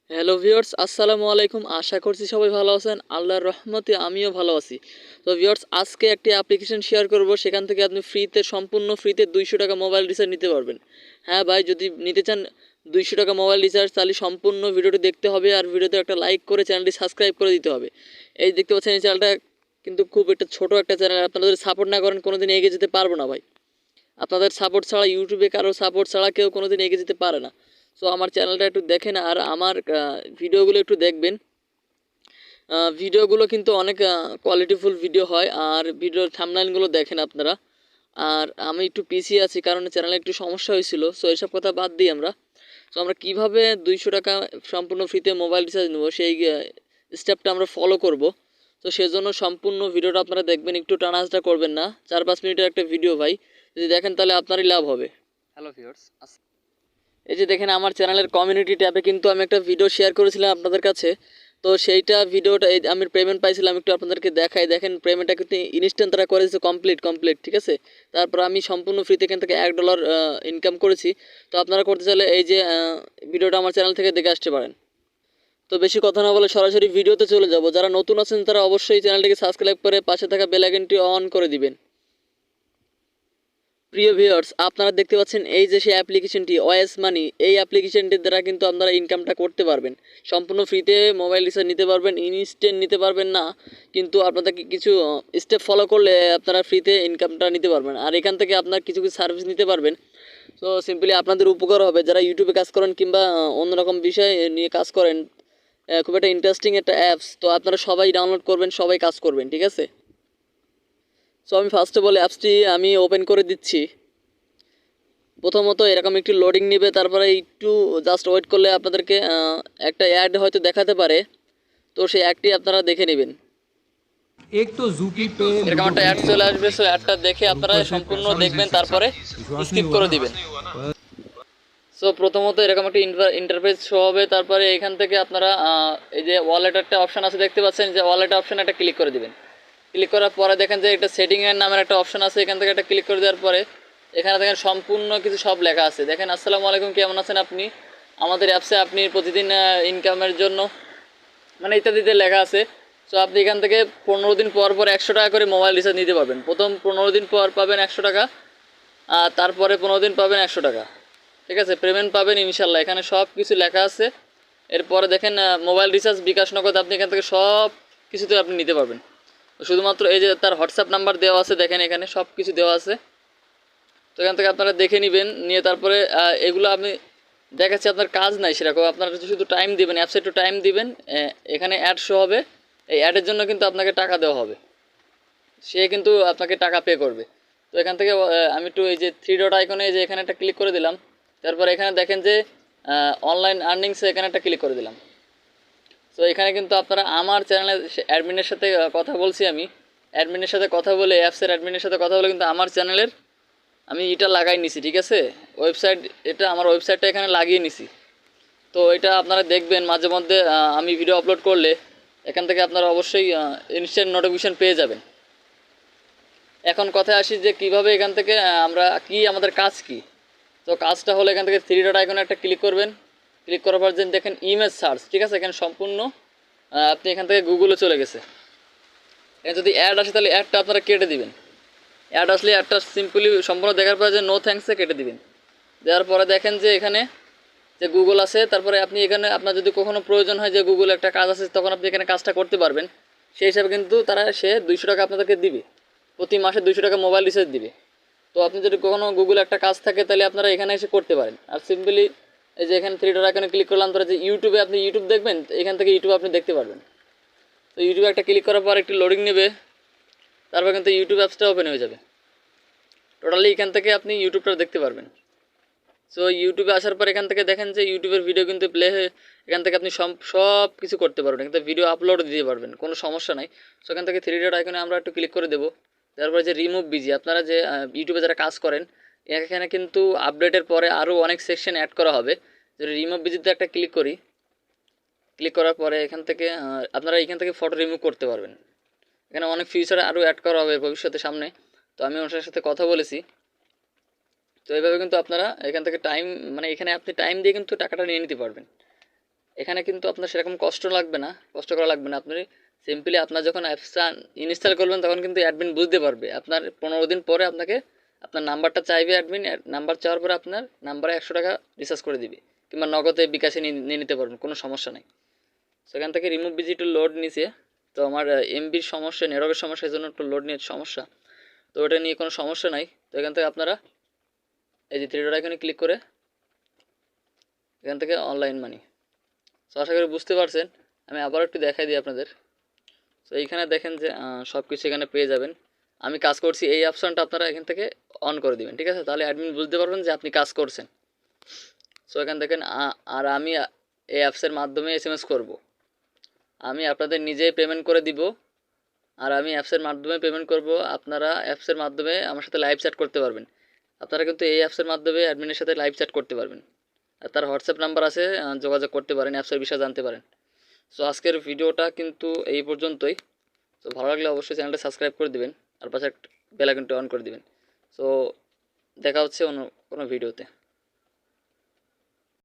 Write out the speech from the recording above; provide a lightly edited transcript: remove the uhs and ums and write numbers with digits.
Hello viewers, আসসালামু আলাইকুম। আশা করছি সবাই ভালো আছেন। আল্লাহর রহমতে আমিও ভালো আছি। তো ভিউয়ার্স, আজকে একটি অ্যাপ্লিকেশন শেয়ার করব, সেখান থেকে আপনি সম্পূর্ণ ফ্রিতে 200 টাকা মোবাইল রিচার্জ নিতে পারবেন। হ্যাঁ ভাই, যদি নিতে চান 200 টাকা মোবাইল রিচার্জ, তাহলে সম্পূর্ণ ভিডিওটি দেখতে হবে আর ভিডিওতে একটা লাইক করে চ্যানেলটি সাবস্ক্রাইব করে দিতে হবে। এই দেখতে পাচ্ছেন, এই চ্যানেলটা কিন্তু খুব একটা ছোট একটা চ্যানেল। আপনারা যদি সাপোর্ট না করেন কোনোদিন এগিয়ে যেতে পারবো না ভাই। আপনাদের সাপোর্ট ছাড়া, ইউটিউবে কারো সাপোর্ট ছাড়া কেউ কোনোদিন এগিয়ে যেতে পারে না। সো আমার চ্যানেলটা একটু দেখেন আর আমার ভিডিওগুলো একটু দেখবেন। ভিডিওগুলো কিন্তু অনেক কোয়ালিটিফুল ভিডিও হয়, আর ভিডিওর থাম্বনেইলগুলো দেখেন আপনারা। আর আমি একটু পিছিয়ে আছি কারণ চ্যানেলে একটু সমস্যা হয়েছিল। সো এইসব কথা বাদ দিই আমরা। সো আমরা কীভাবে 200 টাকা সম্পূর্ণ ফ্রিতে মোবাইল রিচার্জ নেব, সেই স্টেপটা আমরা ফলো করব। তো সেজন্য সম্পূর্ণ ভিডিওটা আপনারা দেখবেন, একটু টানাহাসটা করবেন না। 4-5 মিনিটের একটা ভিডিও ভাই, যদি দেখেন তাহলে আপনারই লাভ হবে। হ্যালো ভিউয়ার্স, এই যে দেখেন, আমার চ্যানেলের কমিউনিটি ট্যাবে কিন্তু আমি একটা ভিডিও শেয়ার করেছিলাম আপনাদের কাছে। তো সেইটা ভিডিওটা আমি পেমেন্ট পাইছিলাম, একটু আপনাদেরকে দেখাই। দেখেন পেমেন্টটা কিন্তু ইনস্ট্যান্ট তারা করেছে, কমপ্লিট, ঠিক আছে। তারপর আমি সম্পূর্ণ ফ্রিতে এখান থেকে $1 ইনকাম করেছি। তো আপনারা করতে চাইলে এই যে ভিডিওটা আমার চ্যানেল থেকে দেখে আসতে পারেন। তো বেশি কথা না বলে সরাসরি ভিডিওতে চলে যাব। যারা নতুন আছেন তারা অবশ্যই চ্যানেলটিকে সাবস্ক্রাইব করে পাশে থাকা বেল আইকনটি অন করে দিবেন। প্রিয় ভিউয়ার্স, আপনারা দেখতে পাচ্ছেন এই যে সেই অ্যাপ্লিকেশনটি ওএস মানি, এই অ্যাপ্লিকেশনটির দ্বারা কিন্তু আপনারা ইনকামটা করতে পারবেন। সম্পূর্ণ ফ্রিতে মোবাইল রিচার্জ নিতে পারবেন, ইনস্ট্যান্ট নিতে পারবেন না, কিন্তু আপনাদেরকে কিছু স্টেপ ফলো করলে আপনারা ফ্রিতে ইনকামটা নিতে পারবেন। আর এখান থেকে আপনার কিছু কিছু সার্ভিস নিতে পারবেন। তো সিম্পলি আপনাদের উপকার হবে, যারা ইউটিউবে কাজ করেন কিংবা অন্যরকম বিষয় নিয়ে কাজ করেন। খুব একটা ইন্টারেস্টিং একটা অ্যাপস। তো আপনারা সবাই ডাউনলোড করবেন, সবাই কাজ করবেন, ঠিক আছে। সো আমি ফার্স্ট অফ অল অ্যাপসটি আমি ওপেন করে দিচ্ছি। প্রথমত এরকম একটু লোডিং নেবে, তারপরে একটু জাস্ট ওয়েট করলে আপনাদেরকে একটা অ্যাড হয়তো দেখাতে পারে। তো সেই অ্যাডটি আপনারা দেখে নেবেন। एक तो जूपी पे এরকম একটা অ্যাড চলে আসবে, সো অ্যাডটা দেখে और আপনারা ऊपर से সম্পূর্ণ पेट्रोल डीजल দেখবেন, सस्ता তারপরে विश्वास नहीं স্কিপ हुआ করে ना দিবেন। সো প্রথমত এরকম একটা ইন্টারফেস শো হবে। তারপরে এখান থেকে আপনারা এই যে ওয়ালেট একটা অপশান আছে দেখতে পাচ্ছেন, যে ওয়ালেট অপশানে একটা ক্লিক করে দিবেন। ক্লিক করার পরে দেখেন যে একটা সেটিংয়ের নামের একটা অপশান আছে, এখান থেকে একটা ক্লিক করে দেওয়ার পরে এখানে দেখেন সম্পূর্ণ কিছু সব লেখা আছে। দেখেন, আসসালামু আলাইকুম, কেমন আছেন আপনি, আমাদের অ্যাপসে আপনি প্রতিদিন ইনকামের জন্য মানে ইত্যাদিতে লেখা আছে। সো আপনি এখান থেকে 15 দিন পর পর 100 টাকা করে মোবাইল রিচার্জ নিতে পারবেন। প্রথম 15 দিন পর পাবেন 100 টাকা, আর তারপরে 15 দিন পাবেন 100 টাকা, ঠিক আছে। পেমেন্ট পাবেন ইনশাল্লাহ, এখানে সব কিছু লেখা আছে। এরপরে দেখেন মোবাইল রিচার্জ, বিকাশ, নগদ, আপনি এখান থেকে সব কিছুতে আপনি নিতে পারবেন। শুধুমাত্র এই যে তার হোয়াটসঅ্যাপ নাম্বার দেওয়া আছে, দেখেন এখানে সব কিছু দেওয়া আছে। তো এখান থেকে আপনারা দেখে নেবেন, নিয়ে তারপরে এগুলো আপনি দেখাচ্ছি, আপনার কাজ নাই সেরকম, আপনারা শুধু টাইম দিবেন, অ্যাপসে একটু টাইম দিবেন। এখানে অ্যাড শো হবে, এই অ্যাডের জন্য কিন্তু আপনাকে টাকা দেওয়া হবে, সে কিন্তু আপনাকে টাকা পে করবে। তো এখান থেকে আমি একটু এই যে 3 ডট আইকনে যে এখানে একটা ক্লিক করে দিলাম। তারপর এখানে দেখেন যে অনলাইন আর্নিংসে এখানে একটা ক্লিক করে দিলাম। সো এখানে কিন্তু আপনারা আমার চ্যানেলের অ্যাডমিনের সাথে কথা বলছি, আমি অ্যাডমিনের সাথে কথা বলে, অ্যাপসের অ্যাডমিনের সাথে কথা বলে কিন্তু আমার চ্যানেলের আমি এটা লাগাই নিছি, ঠিক আছে। ওয়েবসাইট, এটা আমার ওয়েবসাইটটা এখানে লাগিয়ে নিছি। তো এটা আপনারা দেখবেন মাঝে মধ্যে আমি ভিডিও আপলোড করলে এখান থেকে আপনারা অবশ্যই ইনস্ট্যান্ট নোটিফিকেশন পেয়ে যাবেন। এখন কথায় আসি যে কীভাবে এখান থেকে আমরা আমাদের কাজ কি। তো কাজটা হলো এখান থেকে 3 ডট আইকনে একটা ক্লিক করবেন। ক্লিক করার পর যে দেখেন ইমেজ সার্চ, ঠিক আছে। এখানে সম্পূর্ণ আপনি এখান থেকে গুগলে চলে গেছে। এখানে যদি অ্যাড আসে তাহলে অ্যাডটা আপনারা কেটে দিবেন। অ্যাড আসলে অ্যাডটা সিম্পলি সম্পূর্ণ দেখার পরে যে নো থ্যাঙ্কসে কেটে দিবেন। দেওয়ার পরে দেখেন যে এখানে যে গুগল আছে, তারপরে আপনি এখানে আপনার যদি কখনো প্রয়োজন হয় যে গুগল একটা কাজ আছে, তখন আপনি এখানে কাজটা করতে পারবেন। সেই হিসাবে কিন্তু সে 200 টাকা আপনাদেরকে দিবে, প্রতি মাসে 200 টাকা মোবাইল রিচার্জ দিবে। তো আপনি যদি কখনো গুগল একটা কাজ থাকে তাহলে আপনারা এখানে এসে করতে পারেন। আর সিম্পলি এই যে এখানে 3 ডট আইকনে ক্লিক করলাম, তারপরে যে ইউটিউবে আপনি ইউটিউব দেখবেন, এখান থেকে ইউটিউব আপনি দেখতে পারবেন। তো ইউটিউবে একটা ক্লিক করার পর একটু লোডিং নেবে, তারপর কিন্তু ইউটিউব অ্যাপসটা ওপেন হয়ে যাবে। টোটালি এখান থেকে আপনি ইউটিউবটা দেখতে পারবেন। সো ইউটিউবে আসার পর এখান থেকে দেখেন যে ইউটিউবের ভিডিও কিন্তু প্লে হয়ে এখান থেকে আপনি সব কিছু করতে পারবেন, এখান থেকে ভিডিও আপলোড দিতে পারবেন, কোনো সমস্যা নাই। সো এখান থেকে 3 ডট আইকনে আমরা একটু ক্লিক করে দেবো। তারপরে যে রিমুভ বিজি, আপনারা যে ইউটিউবে যারা কাজ করেন, এখানে কিন্তু আপডেটের পরে আরও অনেক সেকশন অ্যাড করা হবে। যদি রিমুভ বিজিতে একটা ক্লিক করি, ক্লিক করার পরে এখান থেকে আপনারা এখান থেকে ফটো রিমুভ করতে পারবেন। এখানে অনেক ফিচার আরও অ্যাড করা হবে ভবিষ্যতে সামনে। তো আমি ওনার সাথে কথা বলেছি। তো এইভাবে কিন্তু আপনারা এখান থেকে টাইম, মানে এখানে আপনি টাইম দিয়ে কিন্তু টাকাটা নিয়ে নিতে পারবেন। এখানে কিন্তু আপনার সেরকম কষ্ট করা লাগবে না। আপনি সিম্পলি আপনার যখন অ্যাপসটা ইনস্টল করবেন তখন কিন্তু অ্যাডমিন বুঝতে পারবে। আপনার 15 দিন পরে আপনাকে আপনার নাম্বারটা চাইবে অ্যাডমিন, নাম্বার চাওয়ার পরে আপনার নাম্বারে 100 টাকা রিচার্জ করে দিবে, কিংবা নগদে বিকাশে নিয়ে নিতে পারবেন, কোনো সমস্যা নাই। সেখান থেকে রিমুভ ভিজিটর লোড নিচে, তো আমার এমবির সমস্যা, নেটওয়ার্কের সমস্যা, এই জন্য একটু লোড নিয়ে সমস্যা, তো ওটা নিয়ে কোনো সমস্যা নাই। তো এখান থেকে আপনারা এই যে 3 ডট আইকনে ক্লিক করে এখান থেকে অনলাইন মানি। তো আশা করি বুঝতে পারছেন। আমি আবার একটু দেখাই দিই আপনাদের। তো এইখানে দেখেন যে সব কিছু এখানে পেয়ে যাবেন। আমি কাজ করছি এই অপশনটা আপনারা এখান থেকে অন করে দিবেন, ঠিক আছে? তাহলে অ্যাডমিন বুঝতে পারবেন যে আপনি কাজ করছেন। সো এখান দেখেন আর আমি এই অ্যাপসের মাধ্যমে এসএমএস করব। আমি আপনাদের নিজেই পেমেন্ট করে দিব, আর আমি অ্যাপসের মাধ্যমে পেমেন্ট করব। আপনারা অ্যাপসের মাধ্যমে আমার সাথে লাইভ চ্যাট করতে পারবেন। আপনারা কিন্তু এই অ্যাপসের মাধ্যমে অ্যাডমিনের সাথে লাইভ চ্যাট করতে পারবেন। আর তার হোয়াটসঅ্যাপ নাম্বার আছে, যোগাযোগ করতে পারেন, অ্যাপসের বিষয়ে জানতে পারেন। সো আজকের ভিডিওটা কিন্তু এই পর্যন্তই। তো ভালো লাগলে অবশ্যই চ্যানেলটা সাবস্ক্রাইব করে দিবেন, আর পাশে বেল আইকনটা অন করে দিবেন। সো দেখা হচ্ছে অন্য কোনো ভিডিওতে।